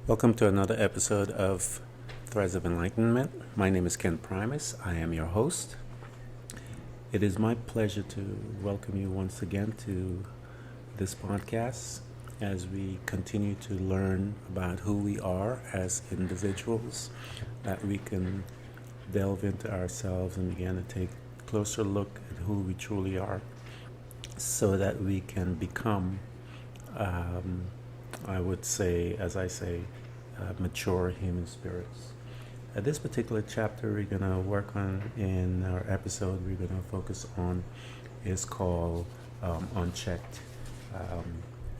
Welcome to another episode of Threads of Enlightenment. My name is Ken Primus. I am your host. It is my pleasure to welcome you once again to this podcast as we continue to learn about who we are as individuals, that we can delve into ourselves and begin to take a closer look at who we truly are so that we can become I would say, as I say, mature human spirits. This particular chapter we're going to work on in our episode, we're going to focus on, is called Unchecked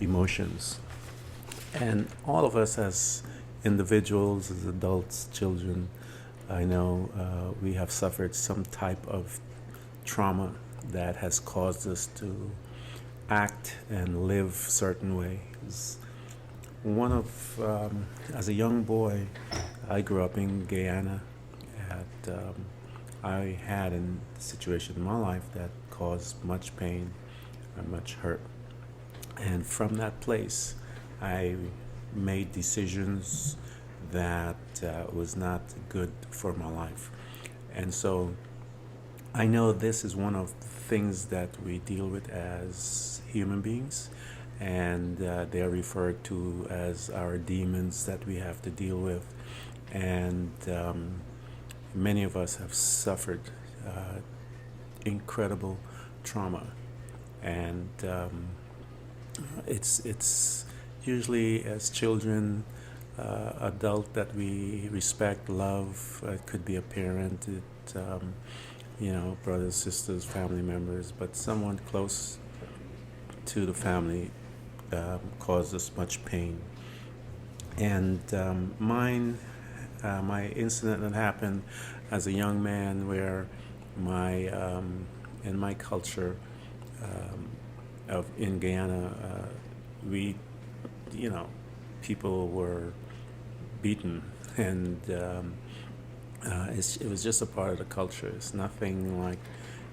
Emotions. And all of us as individuals, as adults, children, I know we have suffered some type of trauma that has caused us to act and live certain ways. As a young boy, I grew up in Guyana. I had a situation in my life that caused much pain and much hurt. And from that place, I made decisions that was not good for my life. And so I know this is one of the things that we deal with as human beings, and they are referred to as our demons that we have to deal with. And many of us have suffered incredible trauma, and it's usually as children, adult that we respect, love. It could be a parent, brothers, sisters, family members, but someone close to the family caused us much pain. And my incident that happened as a young man, where in my culture in Guyana, we, people were beaten, and it was just a part of the culture. It's nothing like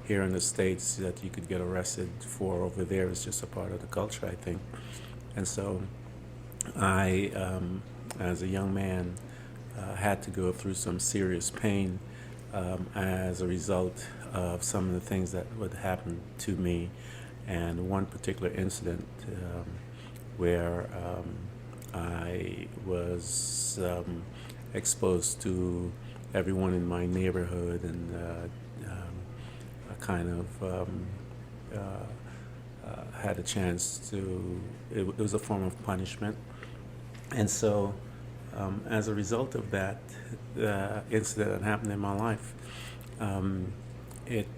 here in the States that you could get arrested for. Over there, it's just a part of the culture, I think. And so I, as a young man, had to go through some serious pain as a result of some of the things that would happen to me. And one particular incident where I was exposed to everyone in my neighborhood, and had a chance to, it was a form of punishment. And so as a result of that incident that happened in my life, it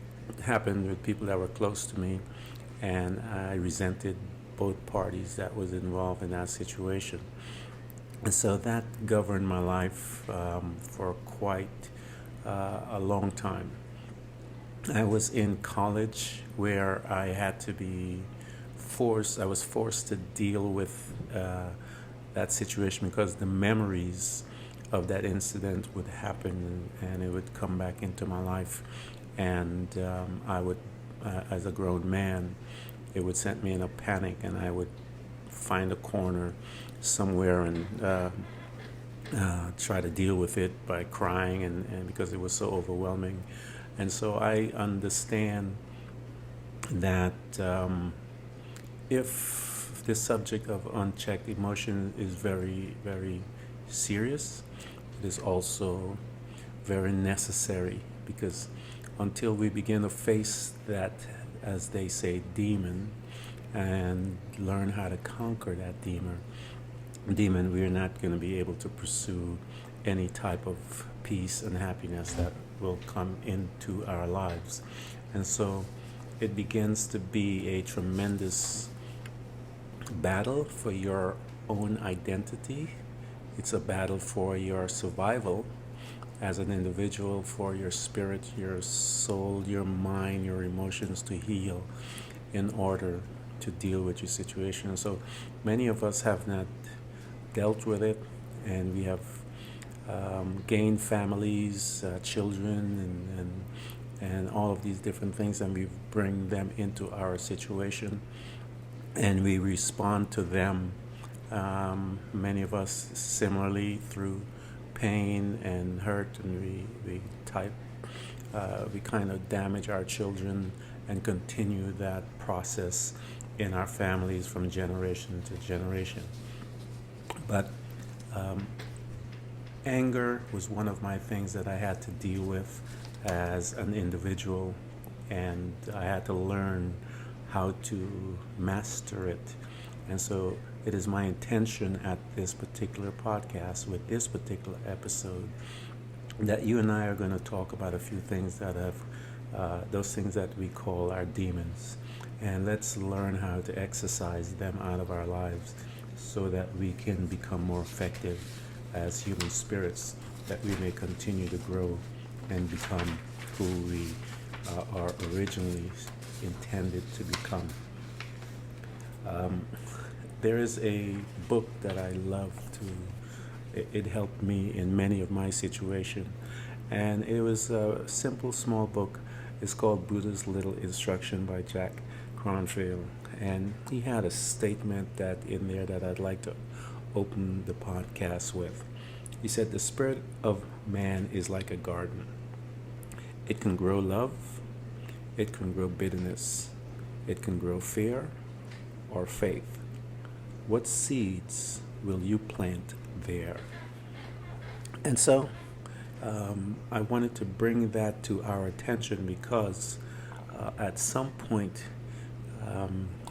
happened with people that were close to me, and I resented both parties that was involved in that situation. And so that governed my life for quite a long time. I was in college where I was forced to deal with that situation, because the memories of that incident would happen, and it would come back into my life. And I would, as a grown man, it would send me in a panic, and I would find a corner somewhere and try to deal with it by crying, and because it was so overwhelming. And so I understand that if this subject of unchecked emotion is very, very serious, it is also very necessary, because until we begin to face that, as they say, demon, and learn how to conquer that demon, we are not going to be able to pursue any type of peace and happiness that will come into our lives. And so it begins to be a tremendous battle for your own identity. It's a battle for your survival as an individual, for your spirit, your soul, your mind, your emotions to heal in order to deal with your situation. And so many of us have not dealt with it, and we have gained families, children, and all of these different things, and we bring them into our situation, and we respond to them Many of us similarly through pain and hurt, and we kind of damage our children and continue that process in our families from generation to generation. But anger was one of my things that I had to deal with as an individual, and I had to learn how to master it. And so it is my intention at this particular podcast, with this particular episode, that you and I are going to talk about a few things that have, those things that we call our demons. And let's learn how to exercise them out of our lives so that we can become more effective as human spirits, that we may continue to grow and become who we are originally intended to become. There is a book that I love it helped me in many of my situations, and it was a simple, small book. It's called Buddha's Little Instruction by Jack Cronfield, and he had a statement that in there that I'd like to open the podcast with. He said, "The spirit of man is like a garden. It can grow love, it can grow bitterness, it can grow fear or faith. What seeds will you plant there?" And so I wanted to bring that to our attention because at some point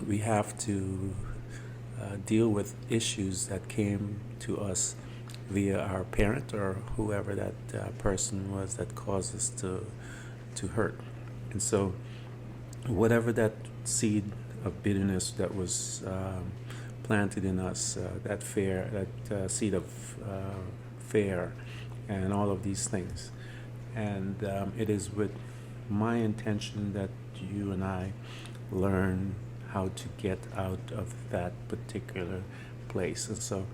we have to deal with issues that came to us via our parent or whoever that person was that caused us to hurt. And so whatever that seed of bitterness that was planted in us, that seed of fear and all of these things. And it is with my intention that you and I learn how to get out of that particular place. And so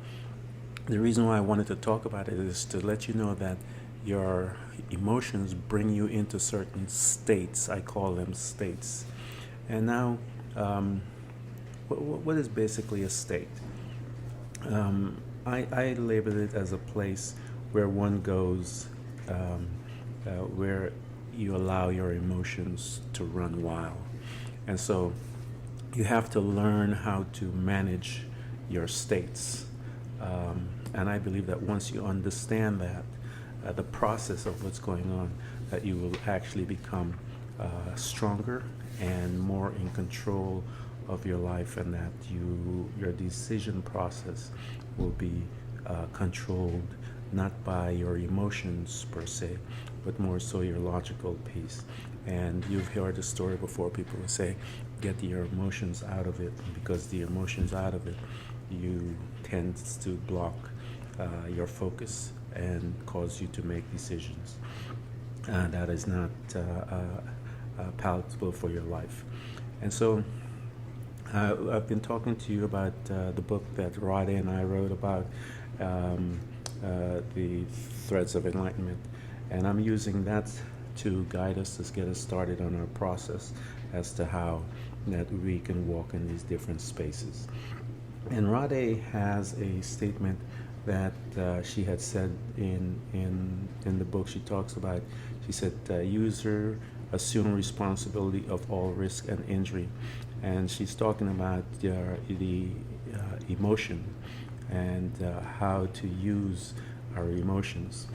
the reason why I wanted to talk about it is to let you know that your emotions bring you into certain states. I call them states. And now, what is basically a state? I label it as a place where one goes, where you allow your emotions to run wild. And so you have to learn how to manage your states. And I believe that once you understand that, the process of what's going on, that you will actually become stronger and more in control of your life, and that your decision process will be controlled not by your emotions per se, but more so your logical piece. And you've heard the story before. People will say, get your emotions out of it, because the emotions out of it, you tend to block your focus and cause you to make decisions that is not palatable for your life. And so I've been talking to you about the book that Rade and I wrote about, the Threads of Enlightenment, and I'm using that to guide us, to get us started on our process as to how that we can walk in these different spaces. And Rade has a statement that she had said in the book. She talks about, she said, user assume responsibility of all risk and injury. And she's talking about the emotion and how to use our emotions.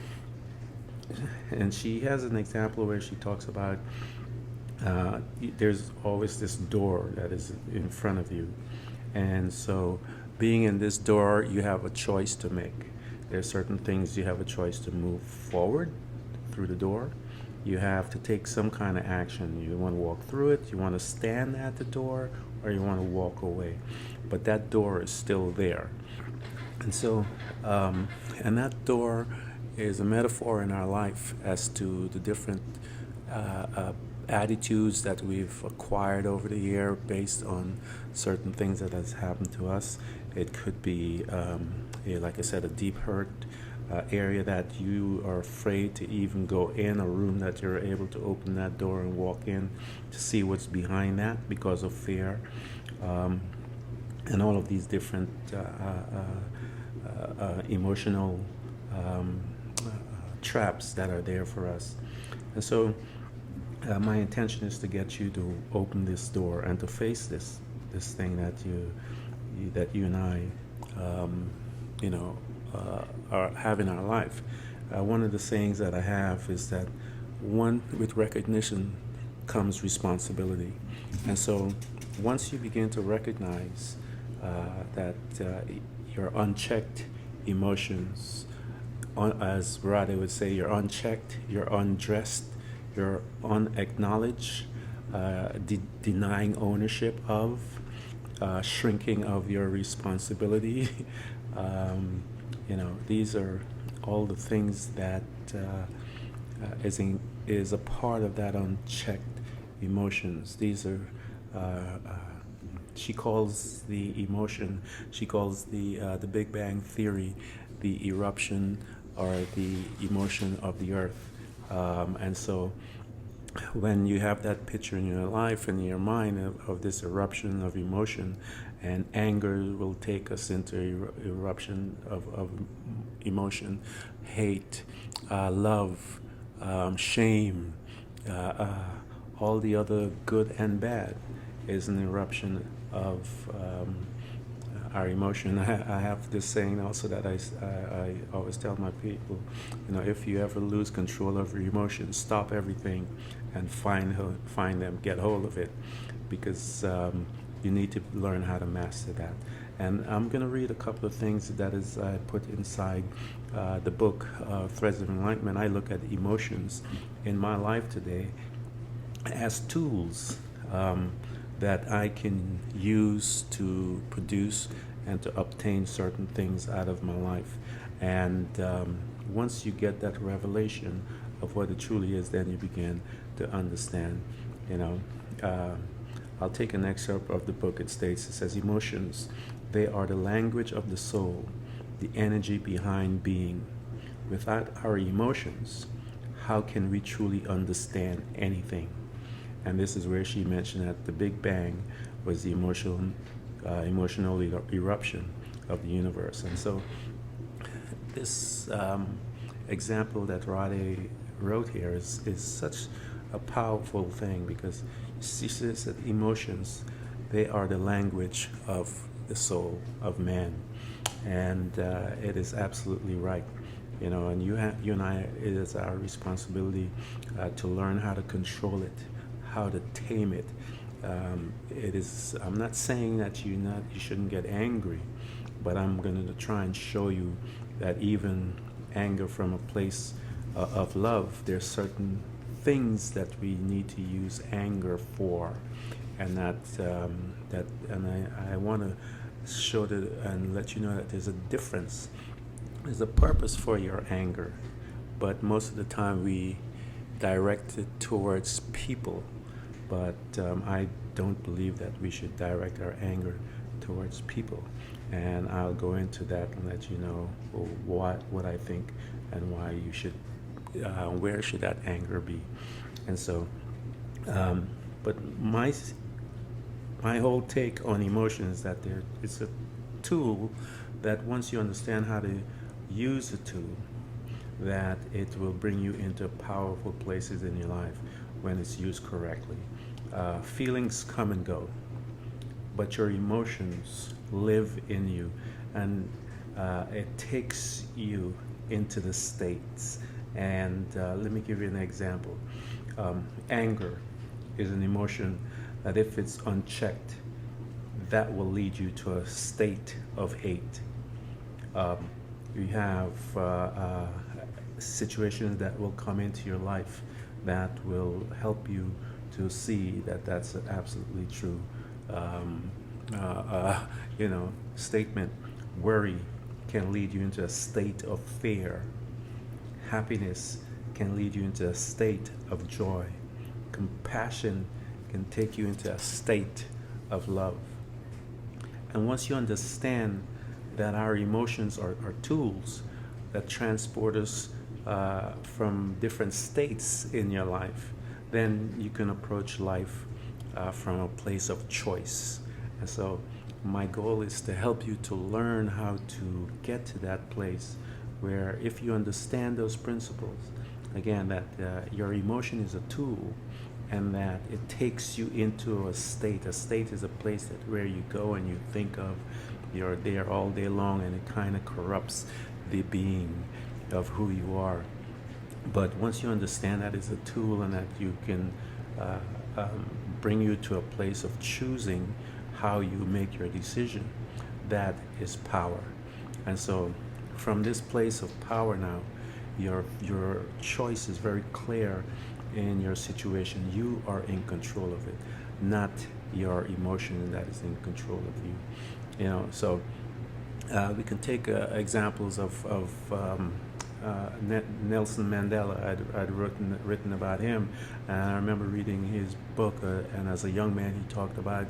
And she has an example where she talks about there's always this door that is in front of you. And so being in this door, you have a choice to make. There are certain things you have a choice to move forward through the door. You have to take some kind of action. You want to walk through it, you want to stand at the door, or you want to walk away. But that door is still there. And so, and that door is a metaphor in our life as to the different attitudes that we've acquired over the year based on certain things that has happened to us. It could be, like I said, a deep hurt area that you are afraid to even go in, a room that you're able to open that door and walk in to see what's behind that because of fear. and all of these different emotional um, traps that are there for us. And so my intention is to get you to open this door and to face this thing that you and I you know have in our life. One of the sayings that I have is that with recognition comes responsibility. And so once you begin to recognize that your unchecked emotions, as Rade would say, you're unchecked, you're undressed, you're unacknowledged, denying ownership of, shrinking of your responsibility. These are all the things that is a part of that unchecked emotions. These are she calls the emotion. She calls the Big Bang Theory the eruption or the emotion of the earth. And so when you have that picture in your life and in your mind of this eruption of emotion, and anger will take us into eruption of emotion, hate, love, shame, all the other good and bad is an eruption of our emotion. I have this saying also that I always tell my people, if you ever lose control of your emotions, stop everything and find them, get hold of it, because you need to learn how to master that. And I'm going to read a couple of things that is I put inside the book, Threads of Enlightenment. I look at emotions in my life today as tools that I can use to produce and to obtain certain things out of my life. And once you get that revelation of what it truly is, then you begin to understand. I'll take an excerpt of the book. It says, emotions, they are the language of the soul, the energy behind being. Without our emotions, how can we truly understand anything? And this is where she mentioned that the Big Bang was the emotional eruption of the universe. And so this example that Rade wrote here is such a powerful thing, because she says that emotions, they are the language of the soul of man. And it is absolutely right. And you and I, it is our responsibility to learn how to control it, how to tame it. I'm not saying that you shouldn't get angry, but I'm going to try and show you that even anger from a place of love, there's certain things that we need to use anger for, and I want to show that and let you know that there's a difference. There's a purpose for your anger, but most of the time we direct it towards people. But I don't believe that we should direct our anger towards people. And I'll go into that and let you know what I think and why you should, where should that anger be. And so, but my whole take on emotion is that it's a tool that once you understand how to use the tool, that it will bring you into powerful places in your life when it's used correctly. Feelings come and go, but your emotions live in you, and it takes you into the states. And let me give you an example. Anger is an emotion that if it's unchecked, that will lead you to a state of hate. You have situations that will come into your life that will help you to see that that's an absolutely true statement. Worry can lead you into a state of fear. Happiness can lead you into a state of joy. Compassion can take you into a state of love. And once you understand that our emotions are tools that transport us from different states in your life, then you can approach life from a place of choice. And so my goal is to help you to learn how to get to that place where, if you understand those principles, again, that your emotion is a tool, and that it takes you into a state. A state is a place that where you go and you think of, you're there all day long, and it kind of corrupts the being of who you are. But once you understand that it's a tool, and that you can uh, bring you to a place of choosing how you make your decision, that is power. And so from this place of power now, your choice is very clear in your situation. You are in control of it, not your emotion that is in control of you. So we can take examples of Nelson Mandela. I'd written about him, and I remember reading his book. And as a young man, he talked about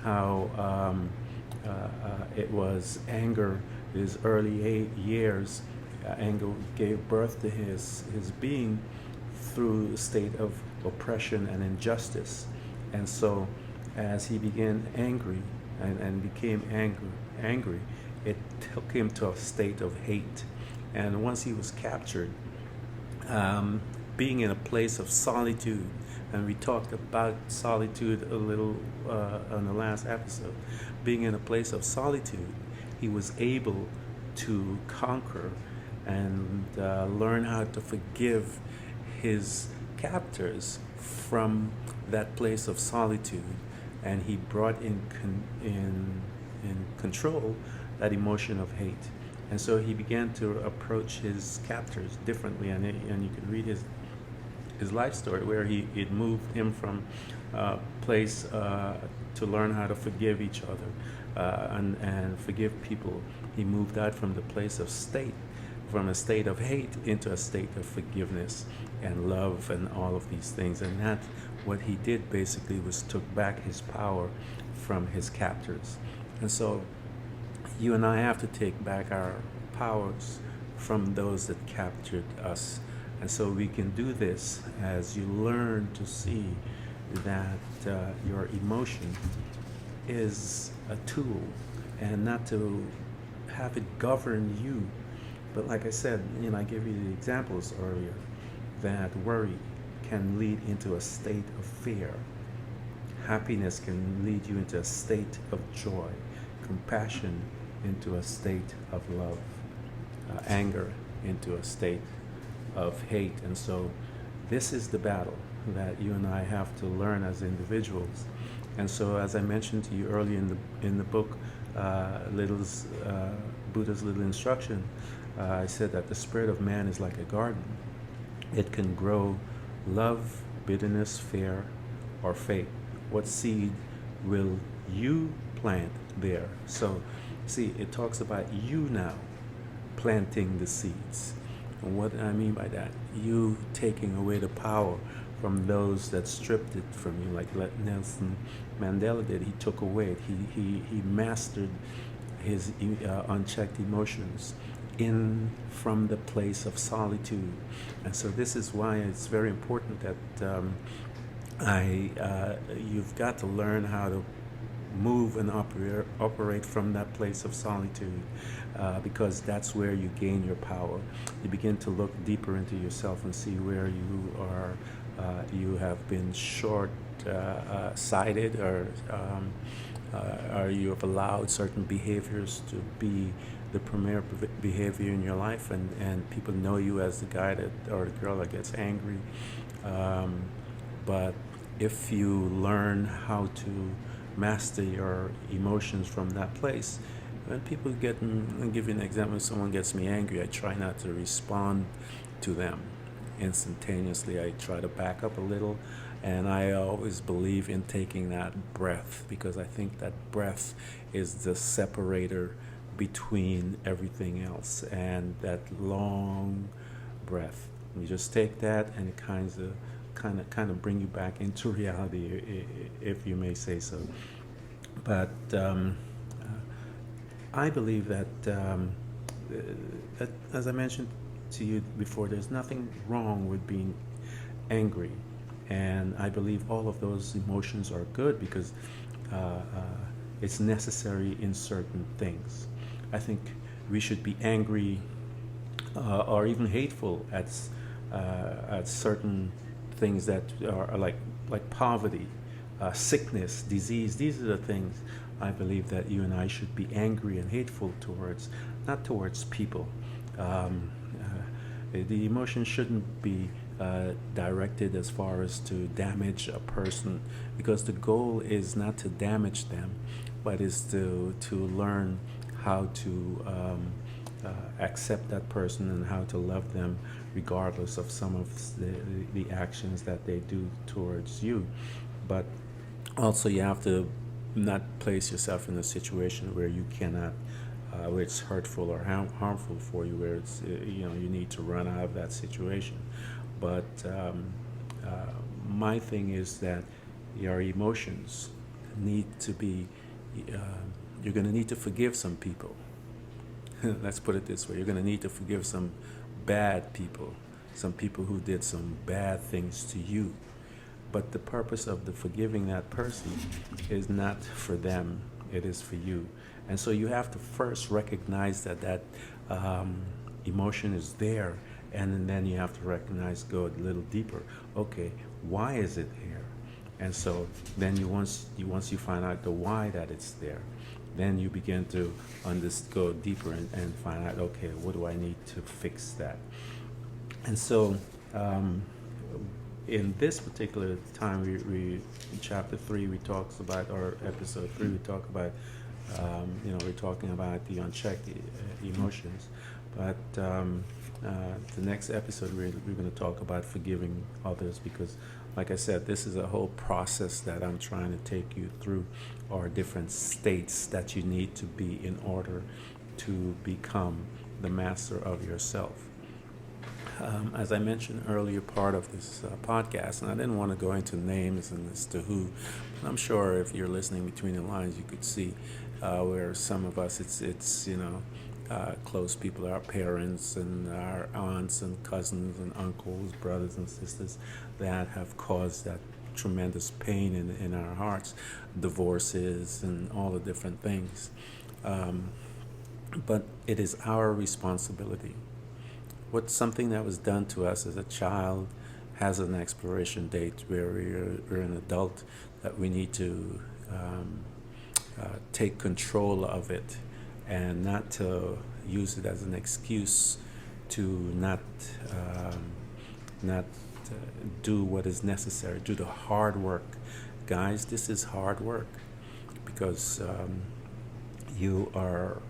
how it was anger. His early years, anger gave birth to his being through a state of oppression and injustice. And so, as he began angry and became angry, it took him to a state of hate. And once he was captured, being in a place of solitude, and we talked about solitude a little on the last episode, being in a place of solitude, he was able to conquer and learn how to forgive his captors from that place of solitude. And he brought in control that emotion of hate. And so he began to approach his captors differently, and you can read his life story, where it moved him from place to learn how to forgive each other and forgive people. He moved out from the place of from a state of hate into a state of forgiveness and love and all of these things. And that, what he did basically was took back his power from his captors. And so you and I have to take back our powers from those that captured us. And so we can do this as you learn to see that your emotion is a tool, and not to have it govern you. But like I said, I gave you the examples earlier, that worry can lead into a state of fear. Happiness can lead you into a state of joy. Compassion into a state of love. Anger into a state of hate. And so this is the battle that you and I have to learn as individuals. And so, as I mentioned to you earlier in the book, Buddha's Little Instruction, I said that the spirit of man is like a garden. It can grow love, bitterness, fear, or faith. What seed will you plant there? So, see, it talks about you now planting the seeds. And what I mean by that, you taking away the power from those that stripped it from you, like Nelson Mandela did. He took away it. He mastered his unchecked emotions from the place of solitude. And so this is why it's very important that you've got to learn how to move and operate from that place of solitude, because that's where you gain your power. You begin to look deeper into yourself and see where you are. You have been short-sighted, or you have allowed certain behaviors to be the premier behavior in your life, and people know you as the guy or the girl that gets angry. But if you learn how to master your emotions from that place, when people I'll give you an example. If someone gets me angry, I try not to respond to them instantaneously. I try to back up a little, and I always believe in taking that breath, because I think that breath is the separator between everything else. And that long breath, you just take that, and it kind of bring you back into reality, if you may say so. But I believe that as I mentioned to you before, there's nothing wrong with being angry, and I believe all of those emotions are good, because it's necessary in certain things. I think we should be angry or even hateful at certain things that are like poverty, sickness, disease. These are the things I believe that you and I should be angry and hateful towards, not towards people. The emotion shouldn't be directed as far as to damage a person, because the goal is not to damage them, but is to learn how to accept that person and how to love them regardless of some of the actions that they do towards you. But also you have to not place yourself in a situation where you cannot where it's hurtful or harmful for you, where it's you need to run out of that situation. But my thing is that your emotions need to be you're going to need to forgive some people. Let's put it this way: you're going to need to forgive some bad people, some people who did some bad things to you. But the purpose of the forgiving that person is not for them, it is for you. And so you have to first recognize that emotion is there, and then you have to recognize, go a little deeper. Okay, why is it here? And so then once you find out the why that it's there, then you begin to go deeper and find out, okay, what do I need to fix that? And so in this particular time, we in chapter 3 we talks about, or episode 3 we talk about, we're talking about the unchecked emotions. But the next episode we're going to talk about forgiving others, because like I said, this is a whole process that I'm trying to take you through, or different states that you need to be in order to become the master of yourself. As I mentioned earlier, part of this podcast, and I didn't want to go into names and as to who, but I'm sure if you're listening between the lines, you could see where some of us, it's close people, our parents and our aunts and cousins and uncles, brothers and sisters, that have caused that tremendous pain in our hearts, divorces and all the different things. But it is our responsibility. What's something that was done to us as a child has an expiration date where we're an adult, that we need to take control of it, and not to use it as an excuse to not do what is necessary, do the hard work. Guys, this is hard work, because you are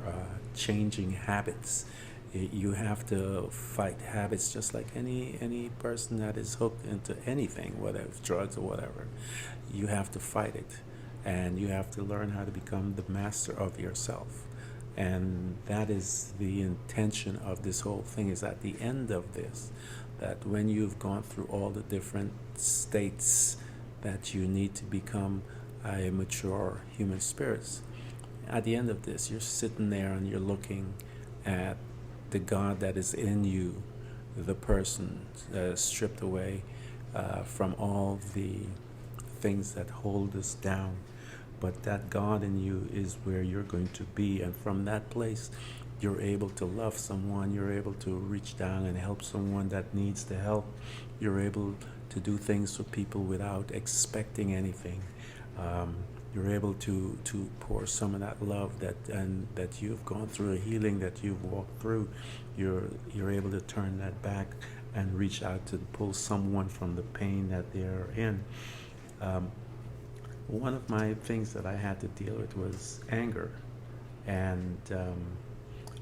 changing habits. You have to fight habits just like any person that is hooked into anything, whether it's drugs or whatever. You have to fight it, and you have to learn how to become the master of yourself. And that is the intention of this whole thing, is at the end of this, that when you've gone through all the different states that you need to become a mature human spirit, at the end of this, you're sitting there and you're looking at the God that is in you, the person stripped away from all the things that hold us down. But that God in you is where you're going to be, and from that place you're able to love someone, you're able to reach down and help someone that needs the help, you're able to do things for people without expecting anything. You're able to pour some of that love that you've gone through, a healing that you've walked through. You're able to turn that back and reach out to pull someone from the pain that they're in. One of my things that I had to deal with was anger, and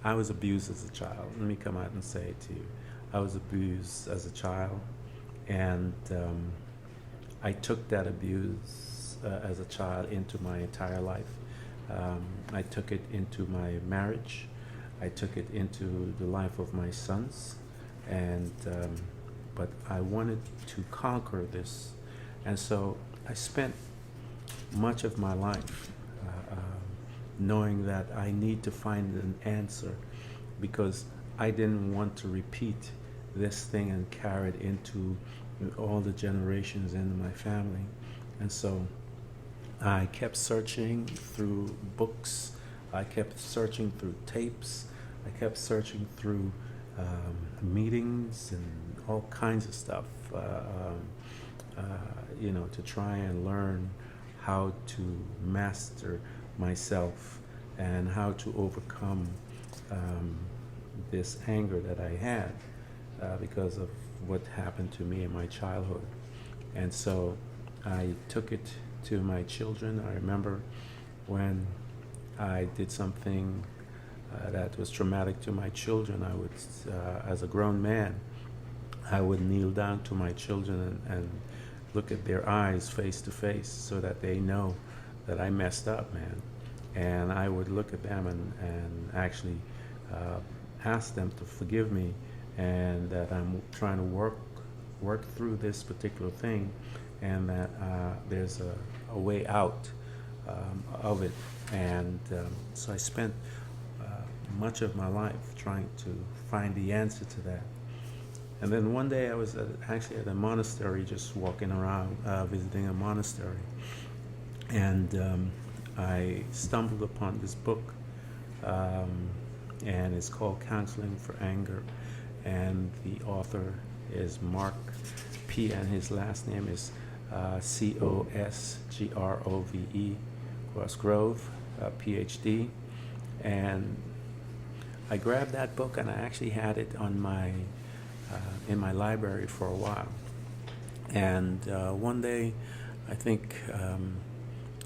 I was abused as a child. Let me come out and say it to you. I was abused as a child, and I took that abuse as a child into my entire life. I took it into my marriage. I took it into the life of my sons, and but I wanted to conquer this, and so I spent much of my life knowing that I need to find an answer, because I didn't want to repeat this thing and carry it into all the generations in my family. And so I kept searching through books. I kept searching through tapes. I kept searching through meetings and all kinds of stuff, to try and learn how to master myself and how to overcome this anger that I had because of what happened to me in my childhood. And so I took it to my children. I remember when I did something that was traumatic to my children, I would, as a grown man, I would kneel down to my children and look at their eyes face to face so that they know that I messed up, man. And I would look at them and actually ask them to forgive me, and that I'm trying to work through this particular thing, and that there's a way out of it. And so I spent much of my life trying to find the answer to that. And then one day I was actually at a monastery, just walking around, visiting a monastery. And I stumbled upon this book, and it's called Counseling for Anger. And the author is Mark P., and his last name is Cosgrove, Cosgrove, PhD. And I grabbed that book, and I actually had it on in my library for a while. And one day, I think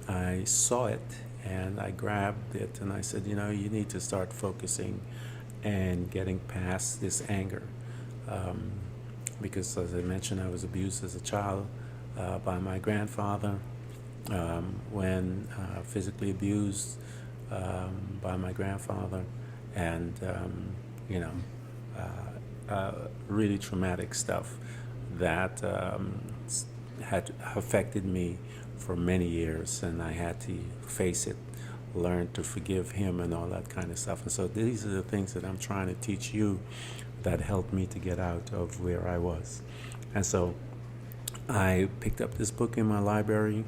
I saw it, and I grabbed it, and I said, you need to start focusing and getting past this anger. Because, as I mentioned, I was abused as a child by my grandfather, when physically abused by my grandfather, and really traumatic stuff that had affected me for many years, and I had to face it, learn to forgive him and all that kind of stuff. And so these are the things that I'm trying to teach you that helped me to get out of where I was. And so I picked up this book in my library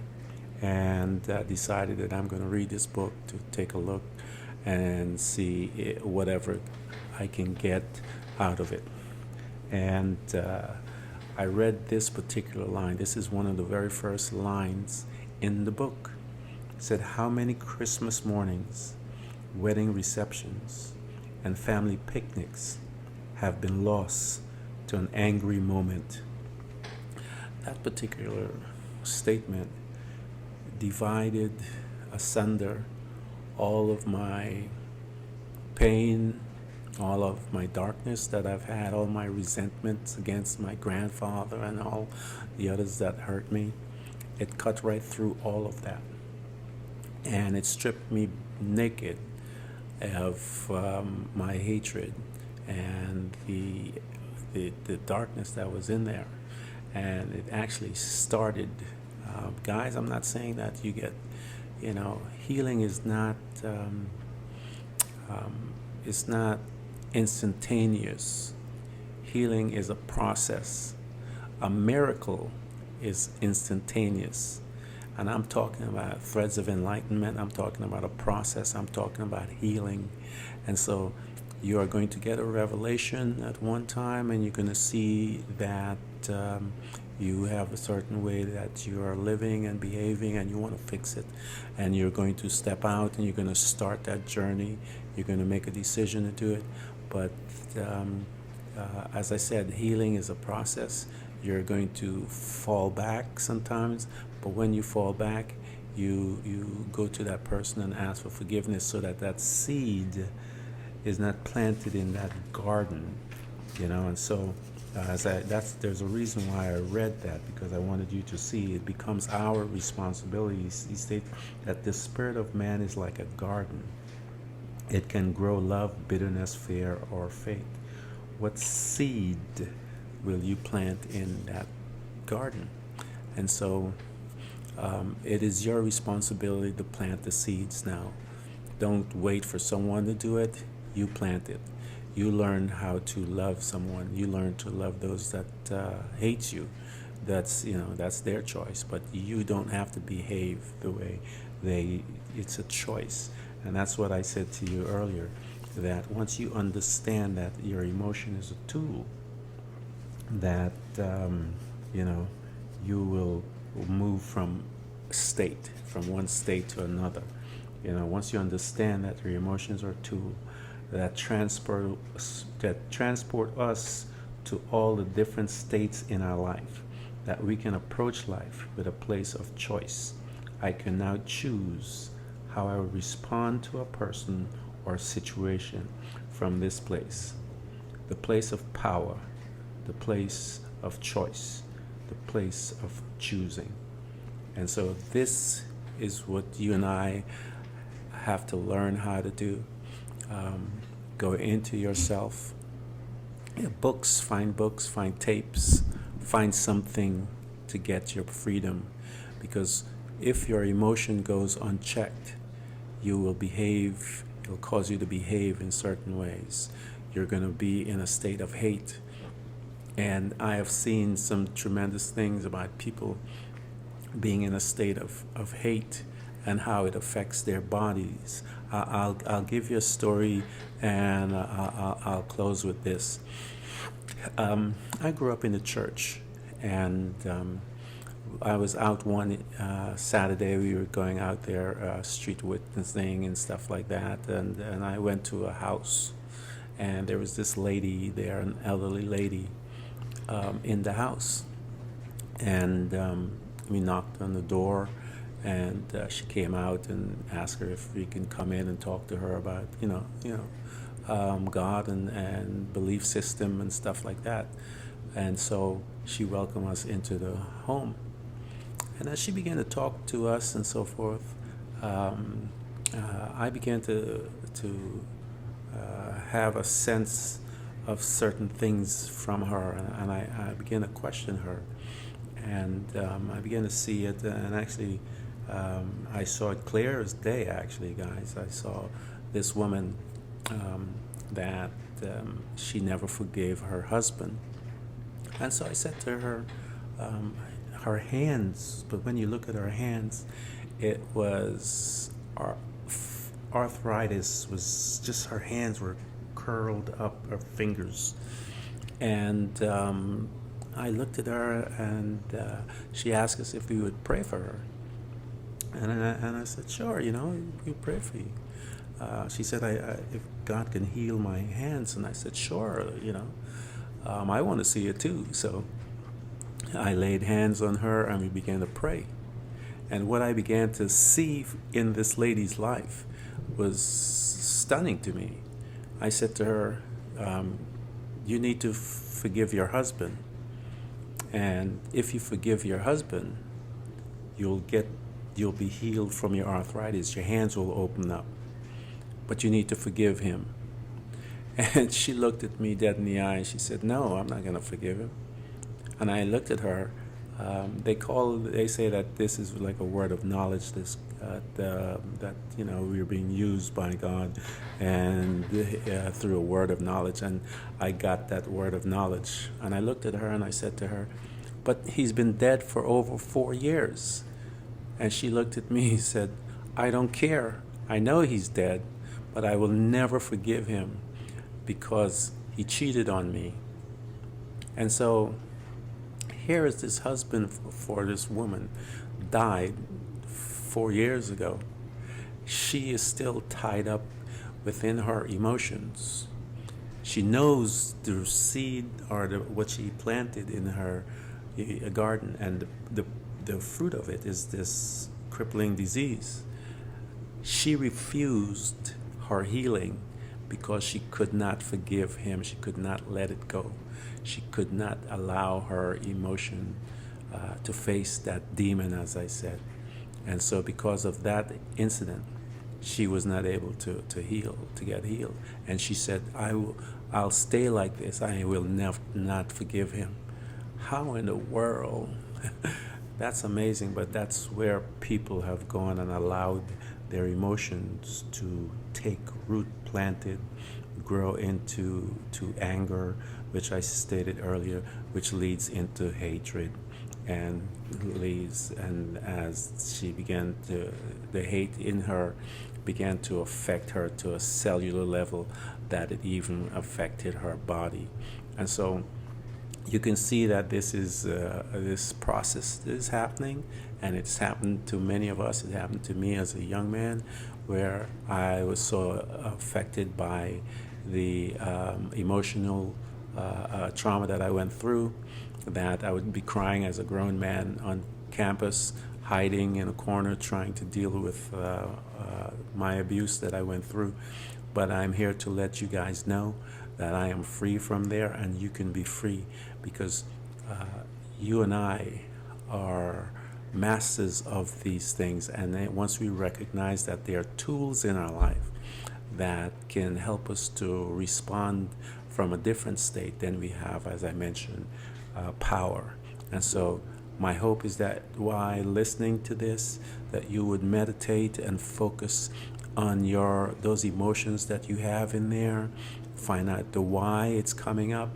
and decided that I'm going to read this book, to take a look and see whatever I can get out of it. And I read this particular line. This is one of the very first lines in the book. It said, "How many Christmas mornings, wedding receptions, and family picnics have been lost to an angry moment." That particular statement divided asunder all of my pain, all of my darkness that I've had, all my resentments against my grandfather and all the others that hurt me. It cut right through all of that. And it stripped me naked of my hatred and the darkness that was in there. And it actually started, guys, I'm not saying that you get, healing is not, it's not instantaneous. Healing is a process. A miracle is instantaneous. And I'm talking about Threads of Enlightenment. I'm talking about a process. I'm talking about healing. And so you are going to get a revelation at one time, and you're going to see that you have a certain way that you are living and behaving, and you want to fix it. And you're going to step out, and you're going to start that journey. You're going to make a decision to do it. But as I said, healing is a process. You're going to fall back sometimes, but when you fall back, you go to that person and ask for forgiveness, so that seed is not planted in that garden, And so there's a reason why I read that, because I wanted you to see it becomes our responsibility. He states that the spirit of man is like a garden. It can grow love, bitterness, fear, or faith. What seed will you plant in that garden? And so it is your responsibility to plant the seeds now. Don't wait for someone to do it. You plant it. You learn how to love someone. You learn to love those that hate you. that's their choice. But you don't have to behave the way they. It's a choice, and that's what I said to you earlier. That once you understand that your emotion is a tool, that you know you will move from one state to another. Once you understand that your emotions are a tool that transport us to all the different states in our life, that we can approach life with a place of choice. I can now choose how I will respond to a person or situation from this place, the place of power, the place of choice, the place of choosing. And so this is what you and I have to learn how to do. Go into yourself. Books, find tapes, find something to get your freedom. Because if your emotion goes unchecked, it'll cause you to behave in certain ways. You're going to be in a state of hate. And I have seen some tremendous things about people being in a state of hate and how it affects their bodies. I'll give you a story, and I'll close with this. I grew up in the church, and I was out one Saturday. We were going out there street witnessing and stuff like that, and I went to a house, and there was this lady there, an elderly lady, in the house, and we knocked on the door, and she came out and asked her if we can come in and talk to her about God and belief system and stuff like that. And so she welcomed us into the home, and as she began to talk to us and so forth, I began to have a sense of certain things from her, and I began to question her, and I began to see it, and actually I saw it clear as day. Actually, guys, I saw this woman that she never forgave her husband, and so I said to her, her hands. But when you look at her hands, it was arthritis. Was just her hands were curled up, her fingers, and I looked at her, and she asked us if we would pray for her. And I said, sure, we pray for you. She said, if God can heal my hands. And I said, sure, I want to see it too. So I laid hands on her, and we began to pray. And what I began to see in this lady's life was stunning to me. I said to her, you need to forgive your husband. And if you forgive your husband, you'll be healed from your arthritis. Your hands will open up. But you need to forgive him. And she looked at me dead in the eye, and she said, no, I'm not going to forgive him. And I looked at her. They say that this is like a word of knowledge, that we're being used by God, and through a word of knowledge. And I got that word of knowledge. And I looked at her, and I said to her, but he's been dead for over 4 years. And she looked at me and said, I don't care. I know he's dead, but I will never forgive him because he cheated on me. And so here is this husband for this woman, died 4 years ago. She is still tied up within her emotions. She knows the seed or what she planted in her garden, and the fruit of it is this crippling disease. She refused her healing because she could not forgive him. She could not let it go. She could not allow her emotion to face that demon, as I said. And so because of that incident, she was not able to get healed. And she said, I'll stay like this. I will not forgive him. How in the world? That's amazing, but that's where people have gone and allowed their emotions to take root, planted, grow into anger, which I stated earlier, which leads into hatred, and leaves. And as she began to, the hate in her began to affect her to a cellular level that it even affected her body. And so you can see that this process is happening, and it's happened to many of us. It happened to me as a young man, where I was so affected by the emotional trauma that I went through, that I would be crying as a grown man on campus, hiding in a corner, trying to deal with my abuse that I went through. But I'm here to let you guys know that I am free from there, and you can be free, because you and I are masters of these things. And then once we recognize that they are tools in our life that can help us to respond from a different state, then we have, as I mentioned, power. And so my hope is that while listening to this, that you would meditate and focus on those emotions that you have in there. Find out the why it's coming up,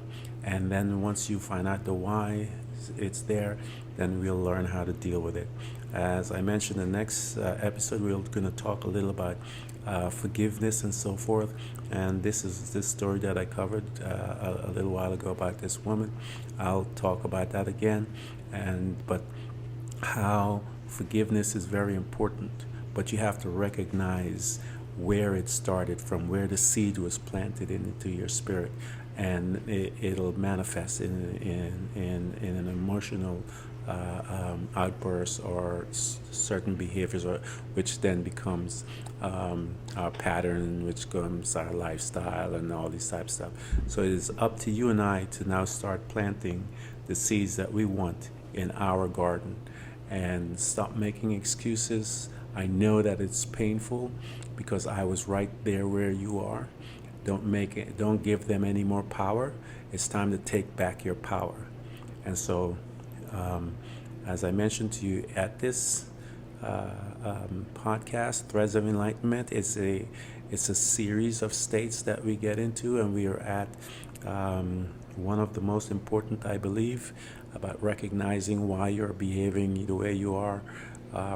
and then once you find out the why it's there, then we'll learn how to deal with it. As I mentioned, the next episode we're going to talk a little about forgiveness and so forth. And this is this story that I covered a little while ago about this woman. I'll talk about that again, but how forgiveness is very important, but you have to recognize where it started from, where the seed was planted into your spirit, and it'll manifest in an emotional outburst or certain behaviors, which then becomes our pattern, which becomes our lifestyle and all these types of stuff. So it is up to you and I to now start planting the seeds that we want in our garden, and stop making excuses. I know that it's painful, because I was right there where you are. Don't give them any more power. It's time to take back your power. And so, as I mentioned to you at this podcast, Threads of Enlightenment, it's a series of states that we get into, and we are at one of the most important, I believe, about recognizing why you're behaving the way you are,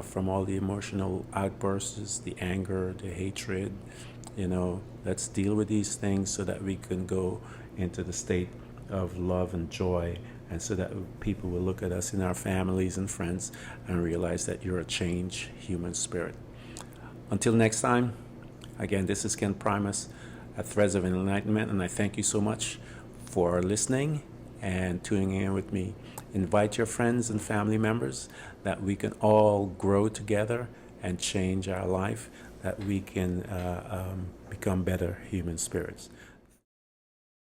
from all the emotional outbursts, the anger, the hatred. Let's deal with these things so that we can go into the state of love and joy, and so that people will look at us in our families and friends and realize that you're a changed human spirit. Until next time, again, this is Ken Primus at Threads of Enlightenment, and I thank you so much for listening and tuning in with me. Invite your friends and family members, that we can all grow together and change our life, that we can become better human spirits.